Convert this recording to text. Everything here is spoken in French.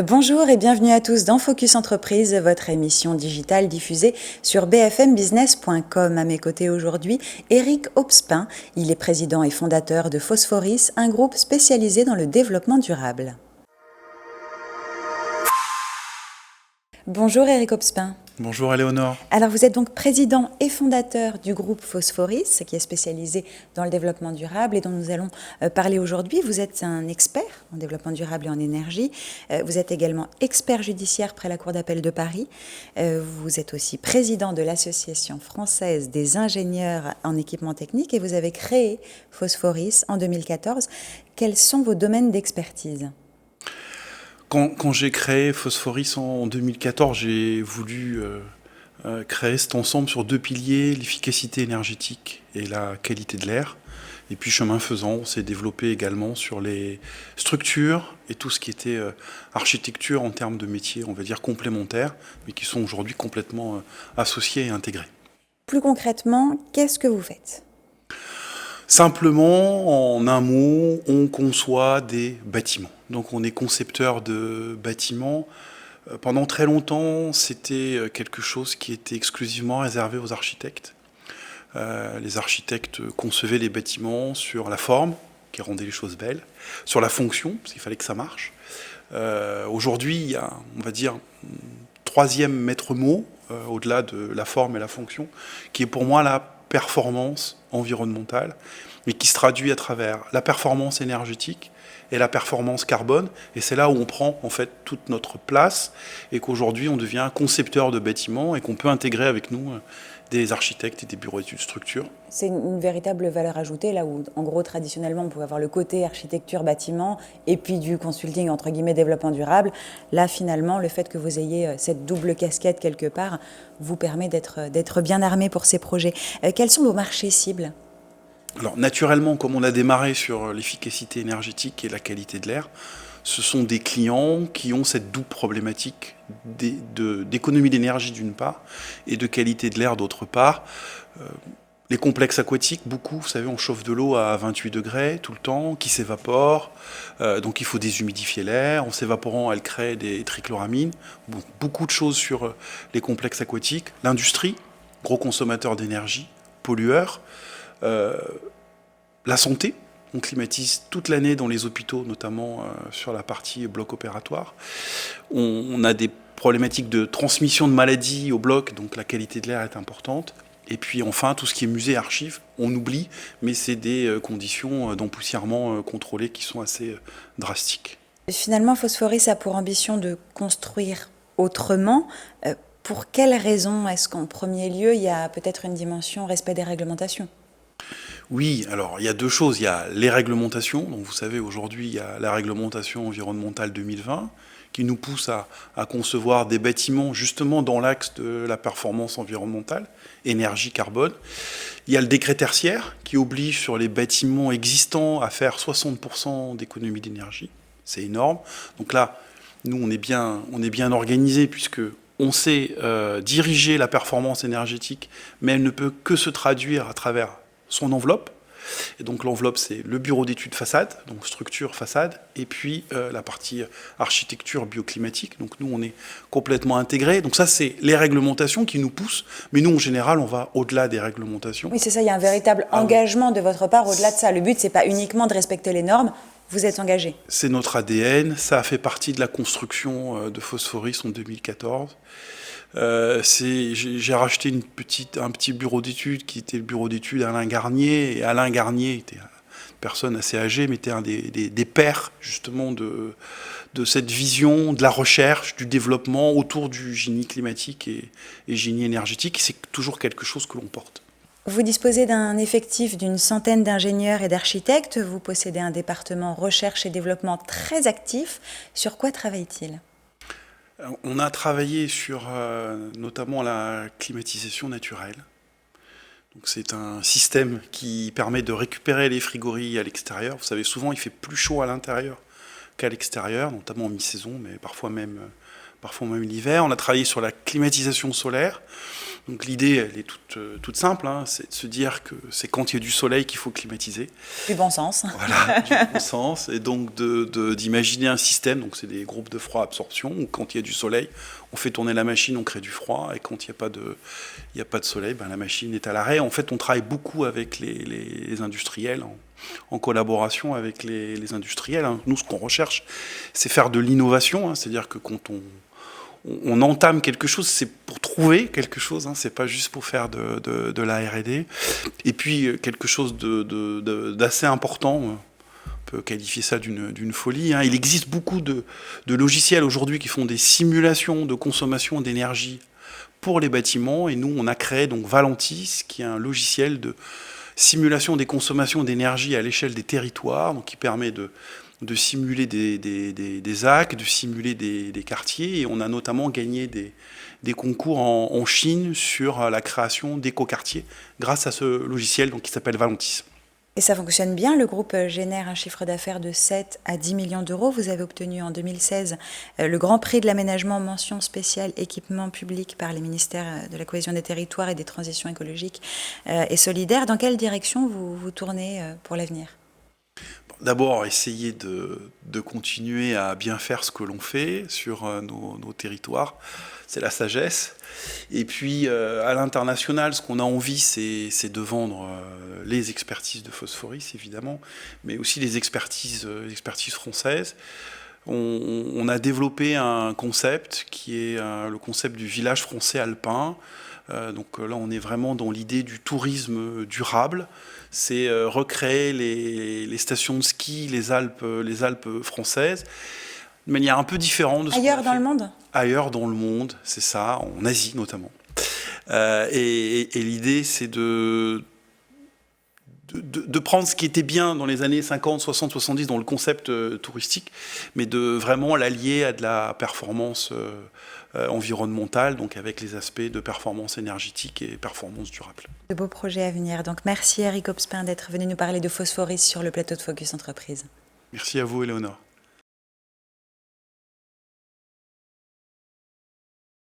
Bonjour et bienvenue à tous dans Focus Entreprise, votre émission digitale diffusée sur bfmbusiness.com. À mes côtés aujourd'hui, Éric Obspin. Il est président et fondateur de Phosphoris, un groupe spécialisé dans le développement durable. Bonjour Éric Obspin. Bonjour Éléonore. Alors vous êtes donc président et fondateur du groupe Phosphoris, qui est spécialisé dans le développement durable et dont nous allons parler aujourd'hui. Vous êtes un expert en développement durable et en énergie. Vous êtes également expert judiciaire près la Cour d'appel de Paris. Vous êtes aussi président de l'Association française des ingénieurs en équipement technique et vous avez créé Phosphoris en 2014. Quels sont vos domaines d'expertise ? Quand j'ai créé Phosphoris en 2014, j'ai voulu créer cet ensemble sur deux piliers, l'efficacité énergétique et la qualité de l'air. Et puis chemin faisant, on s'est développé également sur les structures et tout ce qui était architecture en termes de métiers, on va dire complémentaires, mais qui sont aujourd'hui complètement associés et intégrés. Plus concrètement, qu'est-ce que vous faites ? Simplement, en un mot, on conçoit des bâtiments. Donc on est concepteur de bâtiments. Pendant très longtemps, c'était quelque chose qui était exclusivement réservé aux architectes. Les architectes concevaient les bâtiments sur la forme, qui rendait les choses belles, sur la fonction, parce qu'il fallait que ça marche. Aujourd'hui, il y a, on va dire, un troisième maître mot, au-delà de la forme et la fonction, qui est pour moi la performance environnementale, mais qui se traduit à travers la performance énergétique et la performance carbone. Et c'est là où on prend en fait toute notre place et qu'aujourd'hui on devient concepteur de bâtiments et qu'on peut intégrer avec nous des architectes et des bureaux d'études structure. C'est une véritable valeur ajoutée, là où, en gros, traditionnellement, on pouvait avoir le côté architecture, bâtiment, et puis du consulting, entre guillemets, développement durable. Là, finalement, le fait que vous ayez cette double casquette quelque part vous permet d'être bien armé pour ces projets. Quels sont vos marchés cibles ? Alors, naturellement, comme on a démarré sur l'efficacité énergétique et la qualité de l'air, ce sont des clients qui ont cette double problématique d'économie d'énergie d'une part et de qualité de l'air d'autre part. Les complexes aquatiques, beaucoup, vous savez, on chauffe de l'eau à 28 degrés tout le temps, qui s'évapore, donc il faut déshumidifier l'air. En s'évaporant, elle crée des trichloramines. Bon, beaucoup de choses sur les complexes aquatiques. L'industrie, gros consommateur d'énergie, pollueur. La santé. On climatise toute l'année dans les hôpitaux, notamment sur la partie bloc opératoire. On a des problématiques de transmission de maladies au bloc, donc la qualité de l'air est importante. Et puis enfin, tout ce qui est musée, archives, on oublie, mais c'est des conditions d'empoussièrement contrôlées qui sont assez drastiques. Finalement, Phosphoris a pour ambition de construire autrement. Pour quelles raisons est-ce qu'en premier lieu, il y a peut-être une dimension respect des réglementations ? Oui, alors il y a deux choses. Il y a les réglementations. Donc vous savez, aujourd'hui, il y a la réglementation environnementale 2020 qui nous pousse à concevoir des bâtiments justement dans l'axe de la performance environnementale, énergie, carbone. Il y a le décret tertiaire qui oblige sur les bâtiments existants à faire 60% d'économie d'énergie. C'est énorme. Donc là, nous, on est bien organisés puisque on sait diriger la performance énergétique, mais elle ne peut que se traduire à travers son enveloppe. Et donc l'enveloppe, c'est le bureau d'études façade, donc structure, façade, et puis la partie architecture bioclimatique. Donc nous, on est complètement intégrés. Donc ça, c'est les réglementations qui nous poussent. Mais nous, en général, on va au-delà des réglementations. Oui, c'est ça, il y a un véritable engagement de votre part au-delà de ça. Le but, c'est pas uniquement de respecter les normes, vous êtes engagé. C'est notre ADN, ça a fait partie de la construction de Phosphoris en 2014. J'ai racheté un petit bureau d'études qui était le bureau d'études Alain Garnier. Et Alain Garnier était une personne assez âgée, mais était un des pères justement de cette vision de la recherche, du développement autour du génie climatique et génie énergétique. C'est toujours quelque chose que l'on porte. Vous disposez d'un effectif d'une centaine d'ingénieurs et d'architectes. Vous possédez un département recherche et développement très actif. Sur quoi travaille-t-il ? On a travaillé sur notamment la climatisation naturelle. Donc c'est un système qui permet de récupérer les frigories à l'extérieur. Vous savez, souvent il fait plus chaud à l'intérieur qu'à l'extérieur, notamment en mi-saison, mais parfois même l'hiver. On a travaillé sur la climatisation solaire. Donc l'idée, elle est toute simple, hein, c'est de se dire que c'est quand il y a du soleil qu'il faut climatiser. Du bon sens. Voilà, du bon sens. Et donc d'imaginer un système, donc c'est des groupes de froid absorption, où quand il y a du soleil, on fait tourner la machine, on crée du froid, et quand il n'y a pas de soleil, ben, la machine est à l'arrêt. En fait, on travaille beaucoup avec les industriels, en collaboration avec les industriels. Hein. Nous, ce qu'on recherche, c'est faire de l'innovation, hein, c'est-à-dire que quand on entame quelque chose, c'est pour trouver quelque chose, hein, c'est pas juste pour faire de la R&D. Et puis quelque chose d'assez important, on peut qualifier ça d'une folie. Hein. Il existe beaucoup de logiciels aujourd'hui qui font des simulations de consommation d'énergie pour les bâtiments, et nous on a créé donc Valentis, qui est un logiciel de simulation des consommations d'énergie à l'échelle des territoires, donc qui permet de simuler des actes, de simuler des quartiers. Et on a notamment gagné des concours en Chine sur la création d'écoquartiers grâce à ce logiciel donc, qui s'appelle Valentis. Et ça fonctionne bien, le groupe génère un chiffre d'affaires de 7 à 10 millions d'euros. Vous avez obtenu en 2016 le Grand Prix de l'aménagement mention spéciale équipement public par les ministères de la cohésion des territoires et des transitions écologiques et solidaires. Dans quelle direction vous tournez pour l'avenir ? D'abord, essayer de continuer à bien faire ce que l'on fait sur nos territoires. C'est la sagesse. Et puis, à l'international, ce qu'on a envie, c'est de vendre les expertises de Phosphoris, évidemment, mais aussi les expertises françaises. On a développé un concept qui est le concept du village français alpin. Donc là, on est vraiment dans l'idée du tourisme durable. C'est recréer les stations de ski, les Alpes françaises, de manière un peu différente de ce ailleurs dans le monde. Ailleurs dans le monde, c'est ça, en Asie notamment. Et l'idée, c'est de prendre ce qui était bien dans les années 50, 60, 70 dans le concept touristique, mais de vraiment l'allier à de la performance environnementale, donc avec les aspects de performance énergétique et performance durable. De beaux projets à venir. Donc merci Eric Obspin d'être venu nous parler de Phosphoris sur le plateau de Focus Entreprise. Merci à vous, Éléonore.